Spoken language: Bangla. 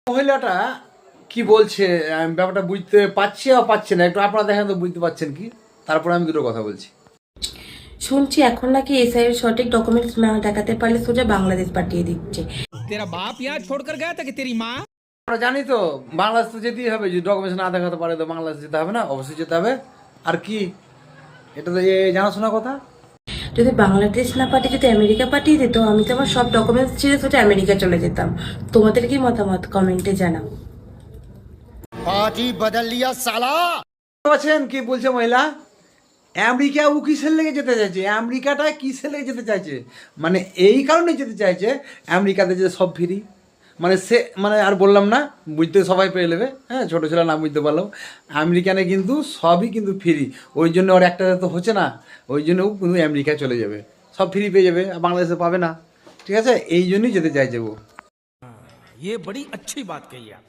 মহিলাটা কি বলছে আমি ব্যাপারটা বুঝতে পারছি আর পাচ্ছি না, একটু আপনারা দেখেন তো বুঝতে পারছেন কি, তারপরে আমি দুটো কথা বলছি। শুনছি এখন নাকি এসআই এর সঠিক ডকুমেন্টস না দেখাতে পারলে সোজা বাংলাদেশ পাঠিয়ে দিচ্ছে। तेरा बाप यहाँ छोड़कर गया था कि तेरी माँ? আমরা জানি তো বাংলাদেশ তো যেতেই হবে, যদি ডকুমেন্টস না দেখাতে পারে তো বাংলাদেশ যেতে হবে না, অবশ্যই যেতে হবে। আর কি, এটা তো জানাশোনা কথা। যদি বাংলাদেশ না পাঠিয়ে যদি আমেরিকা পাঠিয়ে দিত, আমি তো আমার সব ডকুমেন্টস ছেড়ে সোজা আমেরিকা চলে যেতাম। তোমাদের কি মতামত কমেন্টে জানাও। पार्टी बदल लिया साला। পাচ্ছেন কি বলছে মহিলা? আমেরিকা ও কিসের লেগে যেতে চাইছে, আমেরিকাটা কিসের লেগে যেতে চাইছে, মানে এই কারণে যেতে চাইছে আমেরিকাতে যে সব ফ্রি, মানে সে মানে আর বললাম না, বুঝতে সবাই পেয়ে নেবে, হ্যাঁ ছোটো ছেলে না বুঝতে পারলাম, আমেরিকানে কিন্তু সবই কিন্তু ফ্রি, ওই জন্য ওর একটা তো হচ্ছে না, ওই জন্য ও কিন্তু আমেরিকায় চলে যাবে, সব ফ্রি পেয়ে যাবে, আর বাংলাদেশে পাবে না, ঠিক আছে, এই জন্যই যেতে চাইছে ও। ये बड़ी अच्छी बात कही आप।